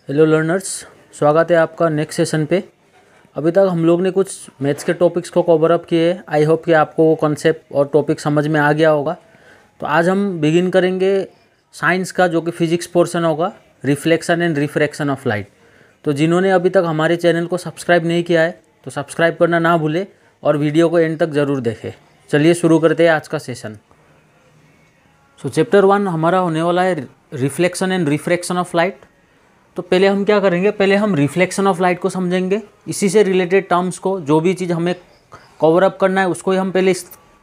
Hello learners, स्वागत है आपका नेक्स्ट सेशन पे। अभी तक हम लोग ने कुछ मैथ्स के टॉपिक्स को कवर अप किए। आई होप कि आपको वो कॉन्सेप्ट और टॉपिक समझ में आ गया होगा। तो आज हम बिगिन करेंगे साइंस का, जो कि फिजिक्स पोर्शन होगा, reflection and refraction of light. तो जिन्होंने अभी तक हमारे चैनल को सब्सक्राइब नहीं किया है तो सब्सक्राइब करना ना भूले और वीडियो को एंड तक ज़रूर देखें। चलिए शुरू करते हैं आज का सेशन। सो चैप्टर 1 हमारा होने वाला है reflection and refraction of light. तो पहले हम क्या करेंगे, पहले हम रिफ्लेक्शन ऑफ लाइट को समझेंगे, इसी से रिलेटेड टर्म्स को, जो भी चीज़ हमें कवर अप करना है उसको ही हम पहले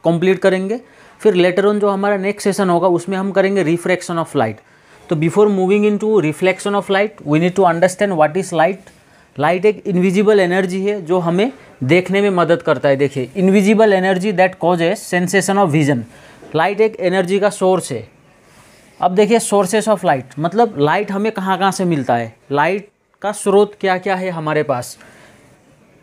कंप्लीट करेंगे। फिर लेटर ऑन जो हमारा नेक्स्ट सेशन होगा उसमें हम करेंगे रिफ्रैक्शन ऑफ लाइट। तो before moving into reflection of light we need to understand what is light. Light एक इनविजिबल एनर्जी है जो हमें देखने में मदद करता है। देखिए, invisible energy that causes sensation of vision. Light एक एनर्जी का सोर्स है। अब देखिए, सोर्सेस ऑफ लाइट मतलब लाइट हमें कहाँ कहाँ से मिलता है, लाइट का स्रोत क्या क्या है हमारे पास।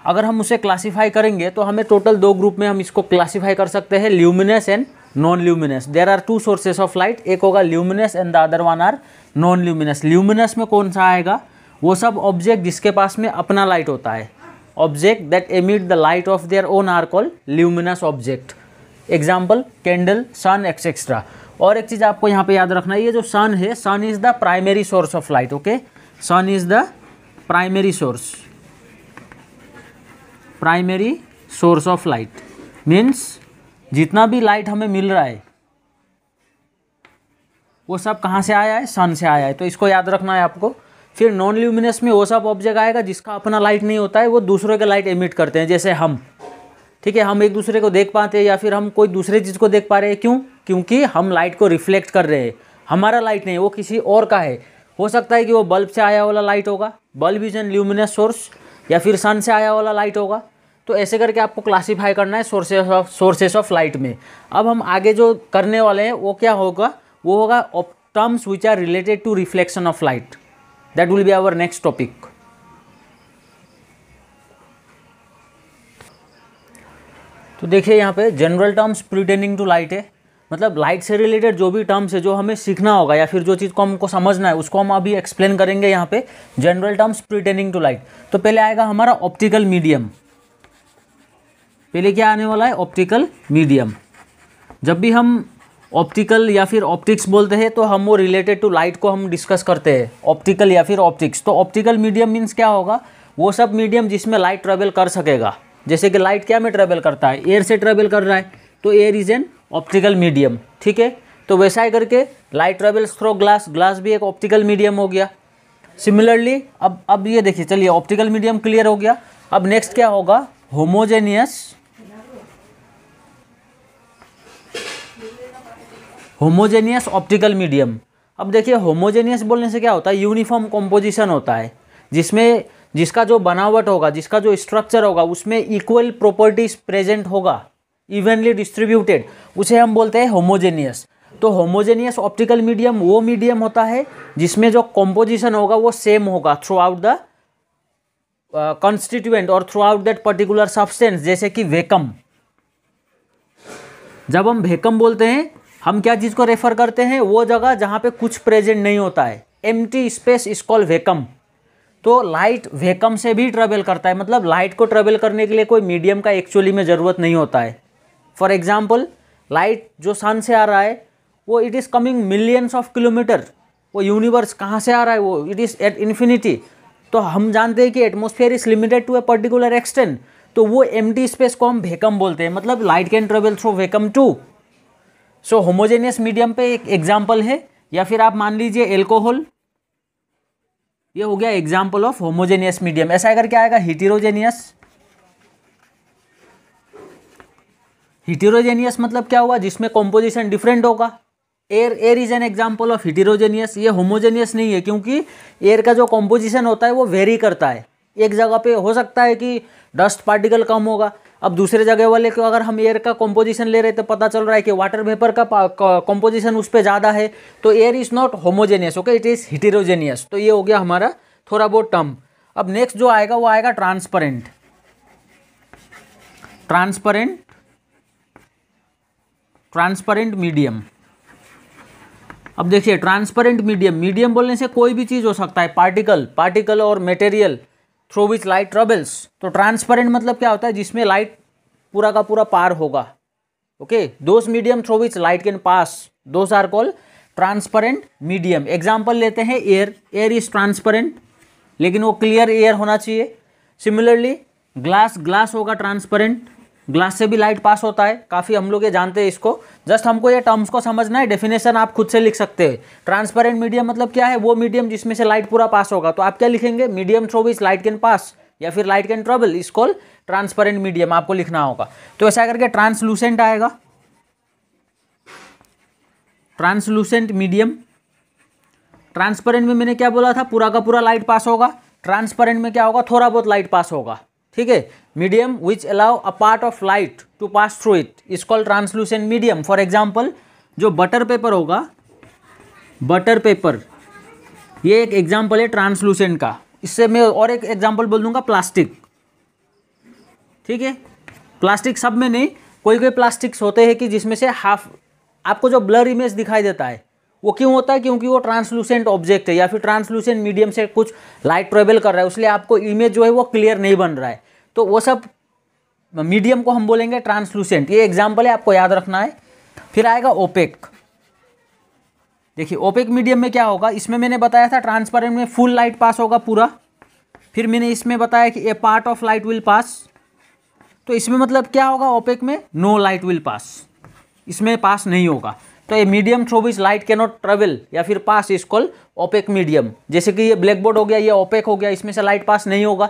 अगर हम उसे क्लासीफाई करेंगे तो हमें टोटल 2 ग्रुप में हम इसको क्लासीफाई कर सकते हैं, luminous and non luminous. There are 2 sources of light, एक होगा luminous and the other one are non luminous. Luminous में कौन सा आएगा, वो सब ऑब्जेक्ट जिसके पास में अपना लाइट होता है। Object that emit the light of their own are called luminous object. Example candle, sun etcetera. और एक चीज़ आपको यहाँ पे याद रखना है, ये जो सन है, sun is the primary source of light. Okay, sun is the primary source of light. Means जितना भी लाइट हमें मिल रहा है वो सब कहाँ से आया है, सन से आया है। तो इसको याद रखना है आपको। फिर नॉन ल्यूमिनस में वो सब ऑब्जेक्ट आएगा जिसका अपना लाइट नहीं होता है, वो दूसरों के लाइट एमिट करते हैं, जैसे हम। ठीक है, हम एक दूसरे को देख पाते हैं या फिर हम कोई दूसरे चीज़ को देख पा रहे हैं। क्यों? क्योंकि हम लाइट को रिफ्लेक्ट कर रहे हैं। हमारा लाइट नहीं, वो किसी और का है। हो सकता है कि वो बल्ब से आया वाला लाइट होगा, bulb is an luminous source, या फिर सन से आया वाला लाइट होगा। तो ऐसे करके आपको क्लासीफाई करना है सोर्सेस ऑफ लाइट में। अब हम आगे जो करने वाले हैं वो क्या होगा, वो होगा terms which are related to reflection of light. That will be our next topic. तो देखिए यहाँ पे general terms pertaining to light है, मतलब लाइट से रिलेटेड जो भी टर्म्स है जो हमें सीखना होगा या फिर जो चीज़ को हमको समझना है उसको हम अभी एक्सप्लेन करेंगे यहाँ पे। General terms pertaining to light. तो पहले आएगा हमारा ऑप्टिकल मीडियम। पहले क्या आने वाला है, ऑप्टिकल मीडियम। जब भी हम ऑप्टिकल या फिर ऑप्टिक्स बोलते हैं तो हम वो रिलेटेड टू लाइट को हम डिस्कस करते हैं, ऑप्टिकल या फिर ऑप्टिक्स। तो ऑप्टिकल मीडियम मीन्स क्या होगा, वो सब मीडियम जिसमें लाइट ट्रेवल कर सकेगा। जैसे कि लाइट क्या में ट्रेवल करता है, एयर से ट्रेवल कर रहा है, तो air is an optical medium. ठीक है, तो वैसा ही करके light travels through glass, glass भी एक ऑप्टिकल मीडियम हो गया। सिमिलरली अब ये देखिए, चलिए ऑप्टिकल मीडियम क्लियर हो गया। अब नेक्स्ट क्या होगा, होमोजेनियस ऑप्टिकल मीडियम। अब देखिए, होमोजेनियस बोलने से क्या होता है, यूनिफॉर्म कॉम्पोजिशन होता है, जिसका जो बनावट होगा, जिसका जो स्ट्रक्चर होगा उसमें इक्वल प्रॉपर्टीज प्रेजेंट होगा, इवनली डिस्ट्रीब्यूटेड, उसे हम बोलते हैं होमोजेनियस। तो होमोजेनियस ऑप्टिकल मीडियम वो मीडियम होता है जिसमें जो कॉम्पोजिशन होगा वो सेम होगा थ्रू आउट द कॉन्स्टिट्यूएंट और through out that particular substance. जैसे कि वैक्यूम, जब हम वैक्यूम बोलते हैं हम क्या चीज़ को रेफर करते हैं, वो जगह जहाँ पे कुछ प्रेजेंट नहीं होता है, empty space is called vacuum. तो लाइट वैक्यूम से भी ट्रेवल करता है, मतलब लाइट को ट्रेवल करने के लिए कोई मीडियम का एक्चुअली में ज़रूरत नहीं होता है। फॉर एग्जाम्पल, लाइट जो सन से आ रहा है वो it is coming millions of kilometre. वो यूनिवर्स कहाँ से आ रहा है, वो इट इज़ एट इन्फिनिटी। तो हम जानते हैं कि atmosphere is limited to a particular extent, तो वो एम्प्टी स्पेस को हम वैक्यूम बोलते हैं, मतलब light can travel through vacuum too. So homogeneous medium पे एक एग्जाम्पल है, या फिर आप मान लीजिए एल्कोहल, ये हो गया एग्जाम्पल ऑफ होमोजेनियस मीडियम। ऐसा अगर क्या आएगा, हिटेरोजेनियस मतलब क्या हुआ, जिसमें कॉम्पोजिशन डिफरेंट होगा। Air is an example of heterogeneous. ये होमोजेनियस नहीं है क्योंकि एयर का जो कॉम्पोजिशन होता है वो वेरी करता है। एक जगह पे हो सकता है कि डस्ट पार्टिकल कम होगा, अब दूसरे जगह वाले को अगर हम एयर का कॉम्पोजिशन ले रहे तो पता चल रहा है कि वाटर वेपर का कॉम्पोजिशन उस पर ज़्यादा है। तो air is not homogeneous, okay, it is heterogeneous. तो ये हो गया हमारा थोड़ा बहुत टर्म। अब नेक्स्ट जो आएगा वो आएगा ट्रांसपेरेंट मीडियम। अब देखिए ट्रांसपेरेंट मीडियम, मीडियम बोलने से कोई भी चीज़ हो सकता है, पार्टिकल और material through which light travels. तो ट्रांसपेरेंट मतलब क्या होता है, जिसमें लाइट पूरा का पूरा पार होगा। Okay, those medium through which light can pass, those are called transparent medium. Example लेते हैं एयर, एयर इज ट्रांसपेरेंट, लेकिन वो क्लियर एयर होना चाहिए। सिमिलरली ग्लास होगा ट्रांसपेरेंट, ग्लास से भी लाइट पास होता है, काफ़ी हम लोग ये जानते हैं इसको। जस्ट हमको ये टर्म्स को समझना है, डेफिनेशन आप खुद से लिख सकते हैं। ट्रांसपेरेंट मीडियम मतलब क्या है, वो मीडियम जिसमें से लाइट पूरा पास होगा। तो आप क्या लिखेंगे, medium through which light can पास या फिर light can travel is called transparent medium, आपको लिखना होगा। तो ऐसा करके ट्रांसलूसेंट आएगा, ट्रांसलूसेंट मीडियम। ट्रांसपेरेंट में मैंने क्या बोला था, पूरा का पूरा लाइट पास होगा। ट्रांसपेरेंट में क्या होगा, थोड़ा बहुत लाइट पास होगा। ठीक है, medium which allow a part of light to pass through it is called translucent medium. For example जो बटर पेपर होगा, बटर पेपर, ये एक एग्जाम्पल है ट्रांसलूसेंट का। इससे मैं और एक एग्जाम्पल बोल दूंगा, प्लास्टिक। ठीक है, प्लास्टिक सब में नहीं, कोई कोई प्लास्टिक्स होते हैं कि जिसमें से हाफ आपको जो ब्लर इमेज दिखाई देता है, वो क्यों होता है, क्योंकि वो ट्रांसलूसेंट ऑब्जेक्ट है या फिर ट्रांसलूसेंट मीडियम से कुछ लाइट ट्रेवल कर रहा है, इसलिए आपको इमेज जो है वो क्लियर नहीं बन रहा है। तो वो सब मीडियम को हम बोलेंगे ट्रांसलूसेंट। ये एग्जाम्पल है, आपको याद रखना है। फिर आएगा ओपेक। देखिए ओपेक मीडियम में क्या होगा, इसमें मैंने बताया था ट्रांसपेरेंट में फुल लाइट पास होगा पूरा। फिर मैंने इसमें बताया कि a part of light will pass, तो इसमें मतलब क्या होगा, ओपेक में नो लाइट विल पास, इसमें पास नहीं होगा। तो ये medium through which light can not travel या फिर पास इज कॉल्ड ओपेक मीडियम। जैसे कि ये ब्लैक बोर्ड हो गया, ये ओपेक हो गया, इसमें से लाइट पास नहीं होगा।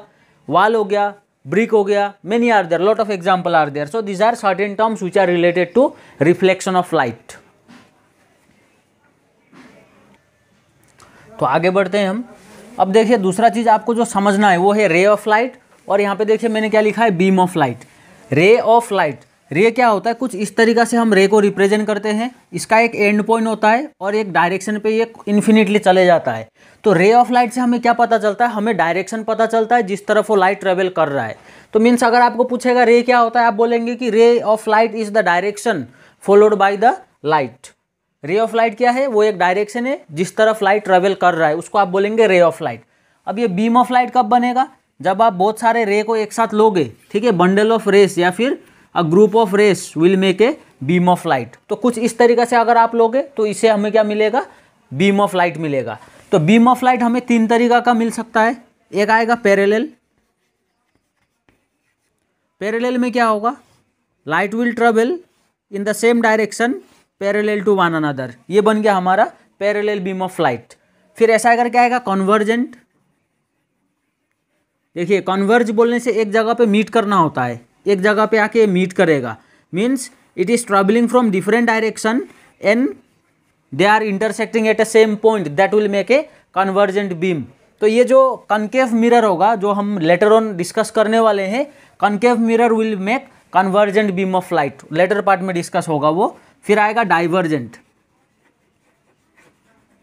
वॉल हो गया, ब्रिक हो गया, many are there, lot of example are there. So these are certain terms which are related to reflection of light. तो आगे बढ़ते हैं हम। अब देखिए दूसरा चीज आपको जो समझना है वो है रे ऑफ लाइट, और यहाँ पे देखिए मैंने क्या लिखा है, beam of light. Ray of light, रे क्या होता है, कुछ इस तरीका से हम रे को रिप्रेजेंट करते हैं। इसका एक एंड पॉइंट होता है और एक डायरेक्शन पे ये इन्फिनिटली चले जाता है। तो रे ऑफ लाइट से हमें क्या पता चलता है, हमें डायरेक्शन पता चलता है जिस तरफ वो लाइट ट्रेवल कर रहा है। तो मीन्स अगर आपको पूछेगा रे क्या होता है, आप बोलेंगे कि ray of light is the direction followed by the light. Ray of light क्या है, वो एक डायरेक्शन है जिस तरफ लाइट ट्रेवल कर रहा है, उसको आप बोलेंगे रे ऑफ लाइट। अब ये बीम ऑफ लाइट कब बनेगा, जब आप बहुत सारे रे को एक साथ लोगे। ठीक है, बंडल ऑफ रेस या फिर a group of rays will make a beam of light. तो कुछ इस तरीके से अगर आप लोगे तो इससे हमें क्या मिलेगा, बीम ऑफ लाइट मिलेगा। तो बीम ऑफ लाइट हमें तीन तरीका का मिल सकता है। एक आएगा पैरेलल। पैरेलल में क्या होगा, light will travel in the same direction parallel to one another, ये बन गया हमारा पैरेलल बीम ऑफ लाइट। फिर ऐसा करके आएगा कन्वर्जेंट। देखिए कन्वर्ज बोलने से एक जगह पे मीट करना होता है, एक जगह पे आके मीट करेगा, means it is travelling from different direction and they are intersecting at a same point, that will make a convergent beam. तो ये जो कनकेव मिरर होगा, जो हम लेटर ऑन डिस्कस करने वाले हैं, concave mirror will make convergent beam of light, later part में डिस्कस होगा वो। फिर आएगा डाइवर्जेंट।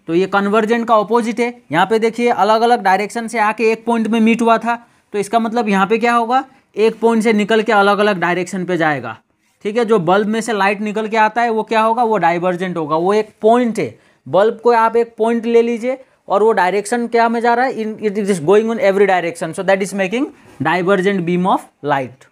तो ये कन्वर्जेंट का ऑपोजिट है। यहाँ पे देखिए अलग अलग डायरेक्शन से आके एक पॉइंट में मीट हुआ था, तो इसका मतलब यहाँ पे क्या होगा, एक पॉइंट से निकल के अलग अलग डायरेक्शन पे जाएगा। ठीक है, जो बल्ब में से लाइट निकल के आता है वो क्या होगा, वो डाइवर्जेंट होगा। वो एक पॉइंट है, बल्ब को आप एक पॉइंट ले लीजिए और वो डायरेक्शन क्या में जा रहा है, it is going on every direction, so that is making divergent beam of light.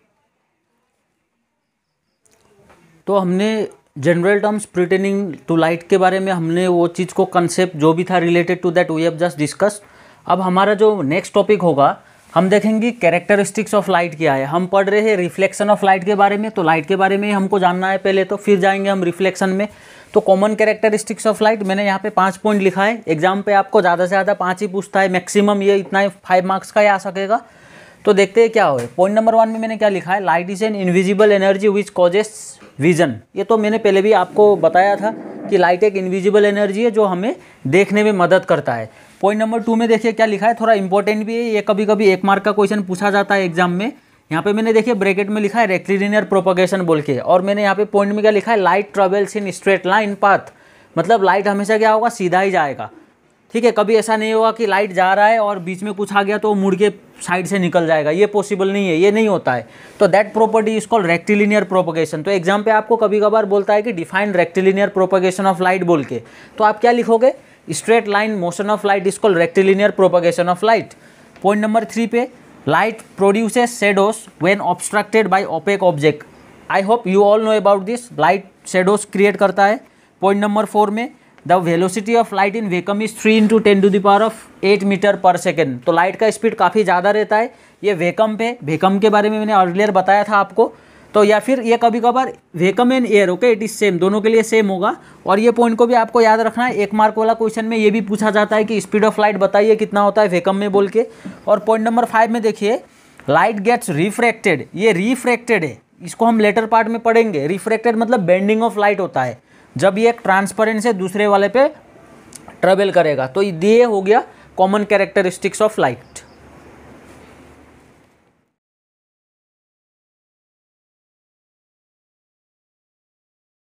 तो हमने general terms pertaining to light के बारे में हमने वो चीज़ को कंसेप्ट जो भी था related to that we have just discussed. अब हमारा जो नेक्स्ट टॉपिक होगा, हम देखेंगे कैरेक्टरिस्टिक्स ऑफ लाइट क्या है। हम पढ़ रहे हैं रिफ्लेक्शन ऑफ लाइट के बारे में, तो लाइट के बारे में हमको जानना है पहले, तो फिर जाएंगे हम रिफ्लेक्शन में। तो कॉमन कैरेक्टरिस्टिक्स ऑफ लाइट मैंने यहाँ पे 5 पॉइंट लिखा है। एग्जाम पे आपको ज़्यादा से ज़्यादा 5 ही पूछता है, मैक्सिमम ये इतना ही 5 मार्क्स का ही आ सकेगा। तो देखते हैं क्या हो। पॉइंट नंबर 1 में मैंने क्या लिखा है, light is an invisible energy which causes vision. ये तो मैंने पहले भी आपको बताया था कि लाइट एक इनविजिबल एनर्जी है जो हमें देखने में मदद करता है। पॉइंट नंबर 2 में देखिए क्या लिखा है, थोड़ा इंपॉर्टेंट भी है ये, कभी कभी 1 मार्क का क्वेश्चन पूछा जाता है एग्जाम में। यहाँ पे मैंने देखिए ब्रैकेट में लिखा है रेक्टिलिनियर प्रोपगेशन बोल के, और मैंने यहाँ पे पॉइंट में क्या लिखा है, light travels in straight line path, मतलब लाइट हमेशा क्या होगा, सीधा ही जाएगा। ठीक है, कभी ऐसा नहीं होगा कि लाइट जा रहा है और बीच में कुछ आ गया तो मुड़ के साइड से निकल जाएगा, ये पॉसिबल नहीं है, ये नहीं होता है। तो that property is called rectilinear propagation. तो एग्जाम पे आपको कभी कभार बोलता है कि define rectilinear propagation of light बोल के, तो आप क्या लिखोगे, straight line motion of light is called rectilinear propagation of light. Point number 3 पे, light produces shadows when obstructed by opaque object. I hope you all know about this, light shadows create करता है। Point number 4 में, the velocity of light in vacuum is 3 × 10⁸ metre per second. तो light का speed काफ़ी ज़्यादा रहता है। ये वैक्यूम पे, वैक्यूम के बारे में मैंने अर्लियर बताया था आपको। तो या फिर ये कभी कभार vacuum and air, okay, it is same, दोनों के लिए सेम होगा। और ये पॉइंट को भी आपको याद रखना है, 1 मार्क वाला क्वेश्चन में ये भी पूछा जाता है कि स्पीड ऑफ लाइट बताइए कितना होता है वैक्यूम में बोल के। और पॉइंट नंबर 5 में देखिए, लाइट गेट्स रिफ्रैक्टेड, ये रिफ्रैक्टेड है, इसको हम लेटर पार्ट में पढ़ेंगे। रिफ्रैक्टेड मतलब बेंडिंग ऑफ लाइट होता है, जब ये एक ट्रांसपेरेंट से दूसरे वाले पे ट्रेवल करेगा। तो ये हो गया कॉमन कैरेक्टरिस्टिक्स ऑफ लाइट।